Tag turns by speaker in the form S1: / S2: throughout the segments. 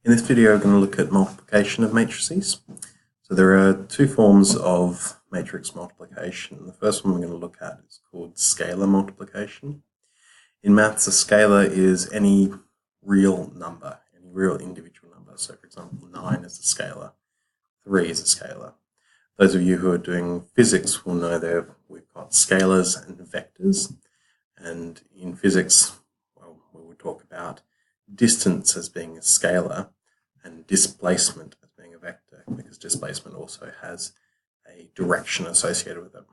S1: In this video, we're going to look at multiplication of matrices. So there are two forms of matrix multiplication. The first one we're going to look at is called scalar multiplication. In maths, a scalar is any real number, any real individual number. So for example, 9 is a scalar, 3 is a scalar. Those of you who are doing physics will know that we've got scalars and vectors. And in physics, well, we will talk about distance as being a scalar and displacement as being a vector, because displacement also has a direction associated with it.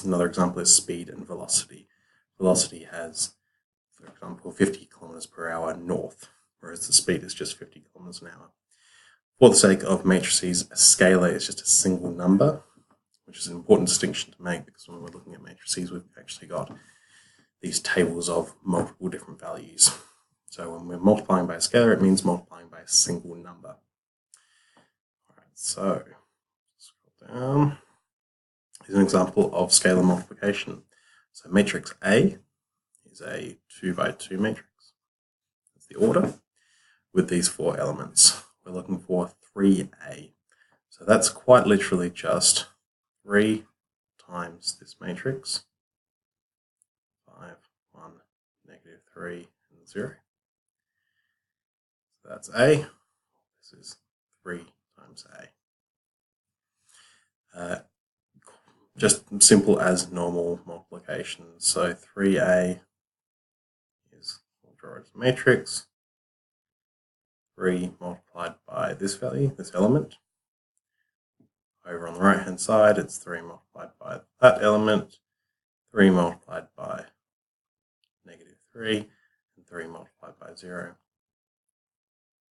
S1: Another example is speed and velocity. Velocity has, for example, 50 kilometers per hour north, whereas the speed is just 50 kilometers an hour. For the sake of matrices, a scalar is just a single number, which is an important distinction to make, because when we're looking at matrices, we've actually got these tables of multiple different values. So when we're multiplying by a scalar, it means multiplying by a single number. All right, so scroll down. Here's an example of scalar multiplication. So matrix A is a 2 by 2 matrix. That's the order with these 4 elements. We're looking for 3A. So that's quite literally just 3 times this matrix. 5, 1, negative 3, and 0. So that's A. This is 3 times A. Just simple as normal multiplication. So 3A is, we'll draw it as a matrix. 3 multiplied by this value, this element. Over on the right hand side, it's 3 multiplied by that element, 3 multiplied by negative 3, and 3 multiplied by 0.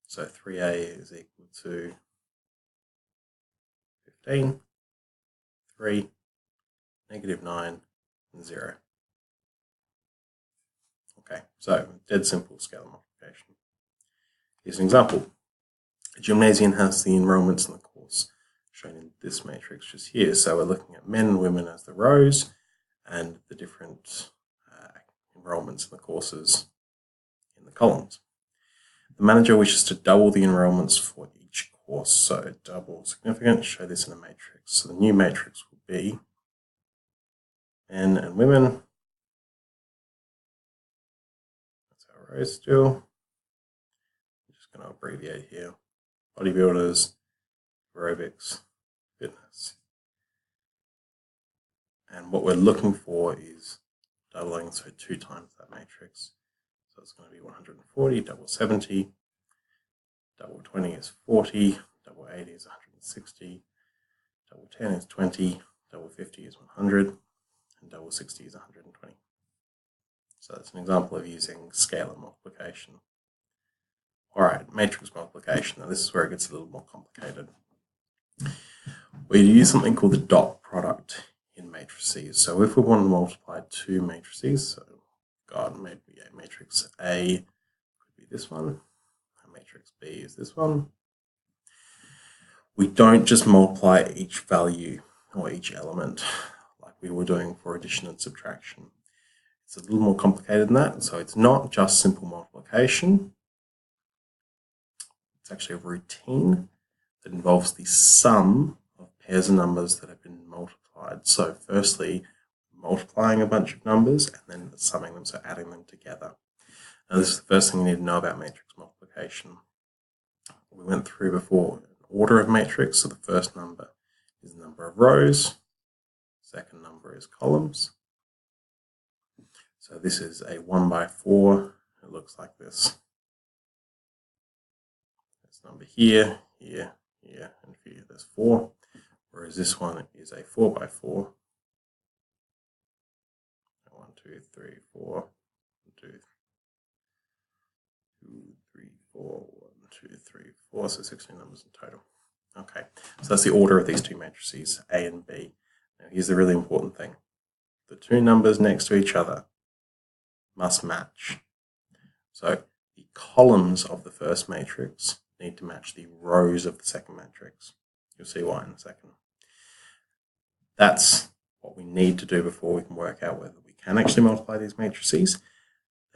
S1: So 3A is equal to 15, 3, negative 9, and 0. Okay, so dead simple scalar multiplication. Here's an example. A gymnasium has the enrollments in the course shown in this matrix just here. So we're looking at men and women as the rows and the different enrollments in the courses in the columns. The manager wishes to double the enrollments for each course. So double significant, show this in a matrix. So the new matrix will be men and women. That's our rows still. Going to abbreviate here: bodybuilders, aerobics, fitness. And what we're looking for is doubling, so 2 times that matrix. So it's going to be 140, double 70, double 20 is 40, double 80 is 160, double 10 is 20, double 50 is 100, and double 60 is 120. So that's an example of using scalar multiplication. All right, matrix multiplication. Now this is where it gets a little more complicated. We use something called the dot product in matrices. So if we want to multiply 2 matrices, so God, maybe a matrix A could be this one, a matrix B is this one. We don't just multiply each value or each element like we were doing for addition and subtraction. It's a little more complicated than that. So it's not just simple multiplication. It's actually a routine that involves the sum of pairs of numbers that have been multiplied. So firstly, multiplying a bunch of numbers and then summing them, so adding them together. Now this is the first thing you need to know about matrix multiplication. We went through before an order of matrix. So the first number is the number of rows. Second number is columns. So this is a 1 by 4. It looks like this. Number here, here, here, and here. There's 4, whereas this one is a 4 by 4. 1, 2, 3, 4, 1, 2, 3, 4, 1, 2, 3, 4. So 16 numbers in total. Okay, so that's the order of these 2 matrices, A and B. Now here's the really important thing. The 2 numbers next to each other must match. So the columns of the first matrix need to match the rows of the second matrix. You'll see why in a second. That's what we need to do before we can work out whether we can actually multiply these matrices.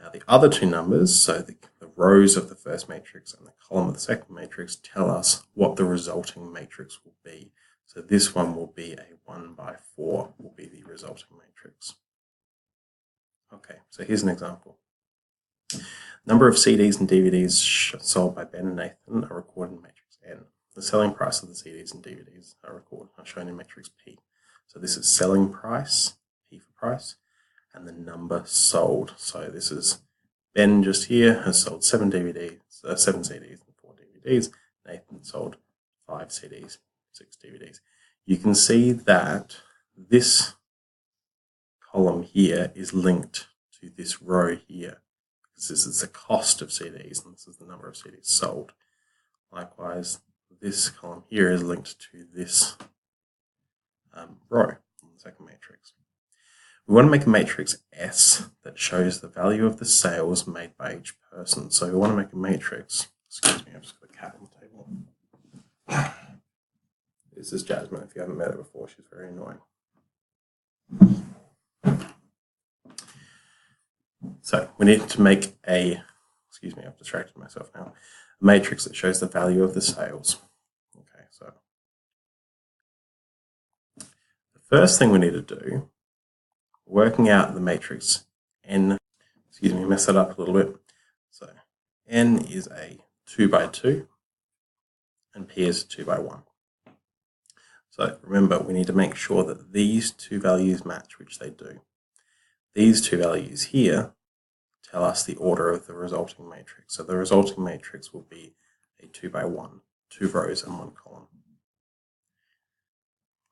S1: Now the other two numbers, so the rows of the first matrix and the column of the second matrix, tell us what the resulting matrix will be. So this one will be a 1 by 4 will be the resulting matrix. Okay, so here's an example. Number of CDs and DVDs sold by Ben and Nathan are recorded in matrix N. The selling price of the CDs and DVDs are shown in matrix P. So this is selling price, P for price, and the number sold. So this is Ben just here has sold 7 CDs and 4 DVDs. Nathan sold 5 CDs, 6 DVDs. You can see that this column here is linked to this row here, because this is the cost of CDs and this is the number of CDs sold. Likewise, this column here is linked to this row in the second matrix. We want to make a matrix S that shows the value of the sales made by each person. So we want to make a matrix. Excuse me, I've just got a cat on the table. This is Jasmine. If you haven't met her before, she's very annoying. So we need to make excuse me, I've distracted myself now, a matrix that shows the value of the sales. Okay, so the first thing we need to do, working out the matrix N, excuse me, mess that up a little bit. So N is a 2 by 2 and P is 2 by 1. So remember, we need to make sure that these two values match, which they do. These two values here tell us the order of the resulting matrix. So the resulting matrix will be a 2 by 1, 2 rows and 1 column.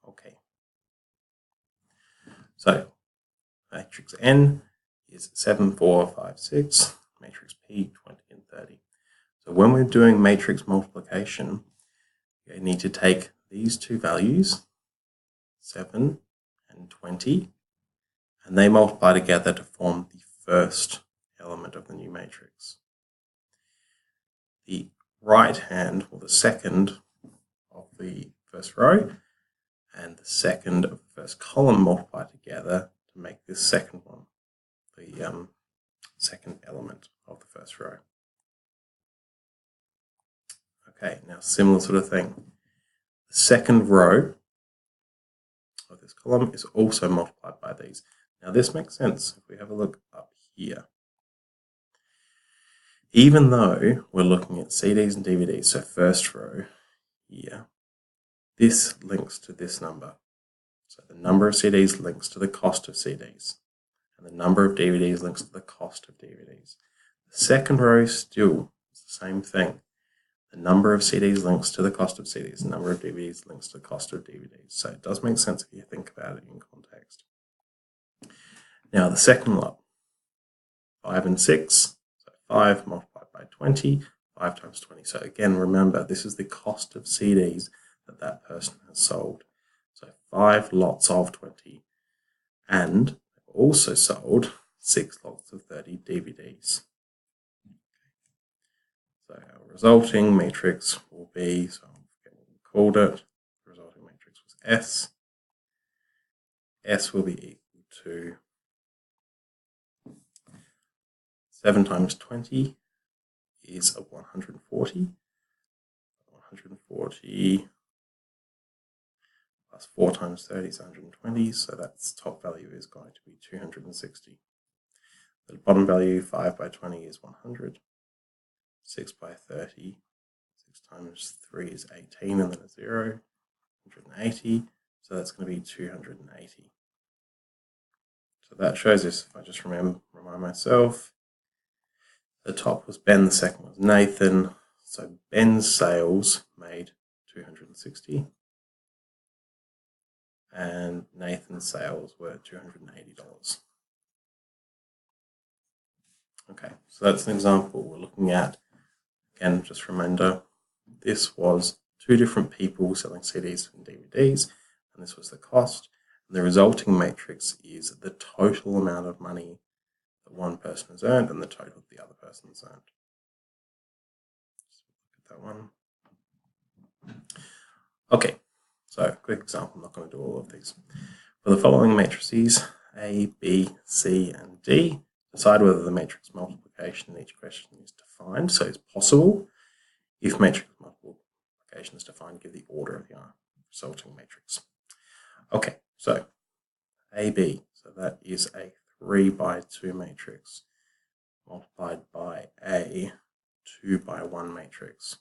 S1: Okay. So matrix N is 7, 4, 5, 6, matrix P 20 and 30. So when we're doing matrix multiplication, we need to take these two values, 7 and 20, and they multiply together to form the first element of the new matrix. The right hand, or the second of the first row, and the second of the first column multiply together to make this second one, the second element of the first row. Okay, now similar sort of thing. The second row of this column is also multiplied by these. Now this makes sense if we have a look up here. Even though we're looking at CDs and DVDs, so first row here, this links to this number. So the number of CDs links to the cost of CDs, and the number of DVDs links to the cost of DVDs. The second row still is the same thing. The number of CDs links to the cost of CDs. The number of DVDs links to the cost of DVDs. So it does make sense if you think about it in context. Now the second lot, 5 and 6. So 5 multiplied by 20, 5 times 20. So again, remember, this is the cost of CDs that that person has sold. So 5 lots of 20. And they've also sold 6 lots of 30 DVDs. So our resulting matrix will be, so I forget what we called it, the resulting matrix was S. S will be equal to 7 times 20 is a 140. 140 plus 4 times 30 is 120, so that's top value is going to be 260. The bottom value, 5 by 20, is 100. 6 by 30, 6 times 3 is 18, and then a 0, 180, so that's going to be 280. So that shows us, if I just remind myself, the top was Ben, the second was Nathan, so Ben's sales made 260, and Nathan's sales were $280. Okay, so that's an example we're looking at. Again, just reminder, this was 2 different people selling CDs and DVDs, and this was the cost. And the resulting matrix is the total amount of money that one person has earned and the total the other person has earned. Just look at that one. Okay, so quick example, I'm not going to do all of these. For the following matrices, A, B, C, and D, Decide whether the matrix multiplication in each question is defined, so it's possible. If matrix multiplication is defined, give the order of the resulting matrix. Okay, so AB, so that is a 3 by 2 matrix multiplied by a 2 by 1 matrix.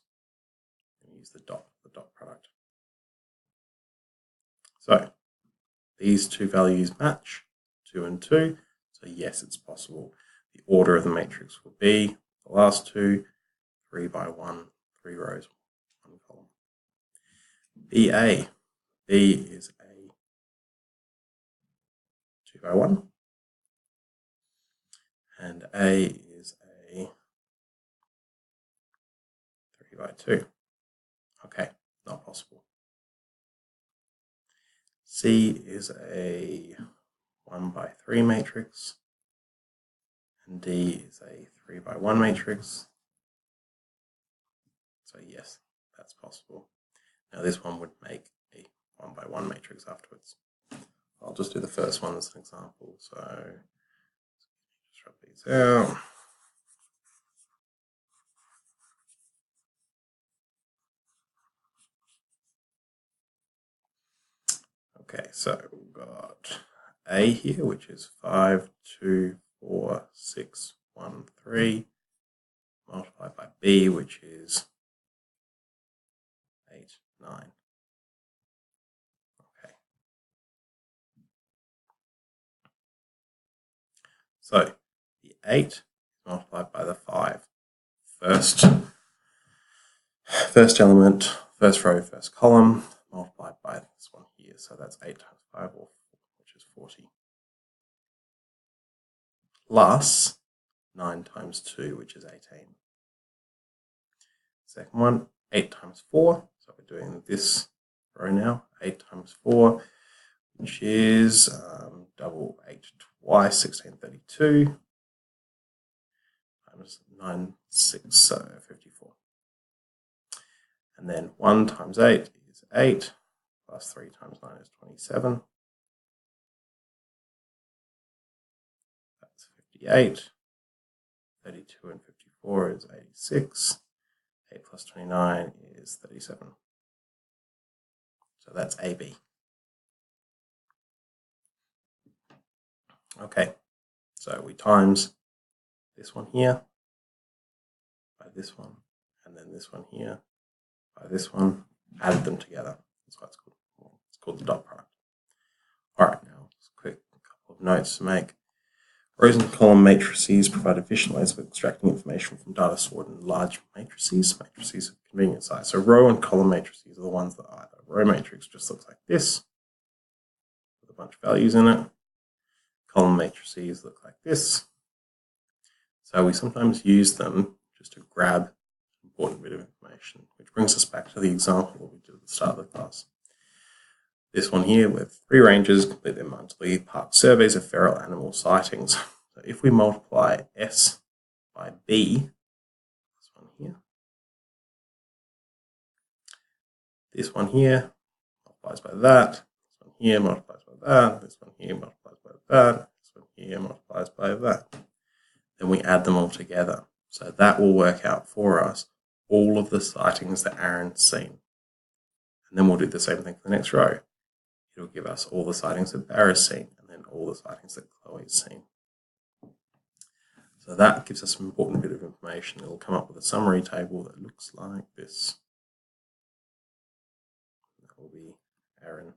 S1: Use the dot product. So these two values match, 2 and 2, so yes, it's possible. The order of the matrix will be the last two, 3 by 1, 3 rows, 1 column. BA, B is a 2 by 1, and A is a 3 by 2. Okay, not possible. C is a 1 by 3 matrix, and D is a 3 by 1 matrix. So yes, that's possible. Now this one would make a 1 by 1 matrix afterwards. I'll just do the first one as an example. So just rub these out. Okay, so we've got A here, which is 5, 2, 4, 6, 1, 3, multiplied by B, which is 8, 9. Okay. So the 8 multiplied by the 5. First element, first row, first column, multiplied by this one here. So that's 8 times 5, which is 40. Plus 9 times 2, which is 18. Second one, 8 times 4. So we're doing this row now. 8 times 4, which is double 8 twice, 1632. Times 9, 6, so 54. And then 1 times 8 is 8, plus 3 times 9 is 27. That's 58. 32 and 54 is 86. 8 plus 29 is 37. So that's AB. Okay, so we times this one here by this one, and then this one here by this one, added them together. That's why it's called. It's called the dot product. All right, now just a quick couple of notes to make. Rows and column matrices provide efficient ways of extracting information from data stored in large matrices. Matrices of convenient size. So row and column matrices are the ones that either row matrix just looks like this, with a bunch of values in it. Column matrices look like this. So we sometimes use them just to grab an important bit of information, which brings us back to the example we did at the start of the class. This one here with 3 ranges complete their monthly park surveys of feral animal sightings. So if we multiply S by B, this one here multiplies by that, this one here multiplies by that, this one here multiplies by that, this one here multiplies by that. Then we add them all together. So that will work out for us all of the sightings that Aaron's seen. And then we'll do the same thing for the next row. It'll give us all the sightings that Barra's seen, and then all the sightings that Chloe's seen. So that gives us an important bit of information. It'll come up with a summary table that looks like this. That will be Aaron,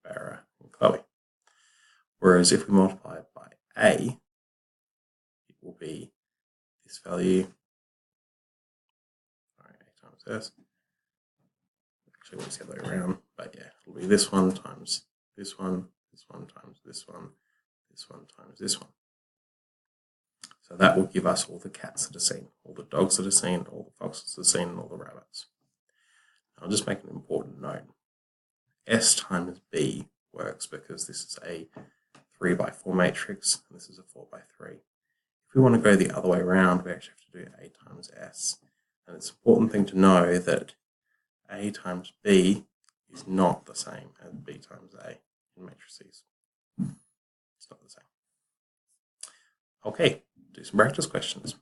S1: Barra, and Chloe. Whereas if we multiply it by A, it will be this value. All right, A times S. Actually, it's the other way around, but yeah, it'll be this one times this one times this one times this one. So that will give us all the cats that are seen, all the dogs that are seen, all the foxes that are seen, and all the rabbits. I'll just make an important note. S times B works because this is a 3 by 4 matrix, and this is a 4 by 3. If we want to go the other way around, we actually have to do A times S. And it's an important thing to know that A times B is not the same as B times A in matrices. It's not the same. Okay, do some practice questions.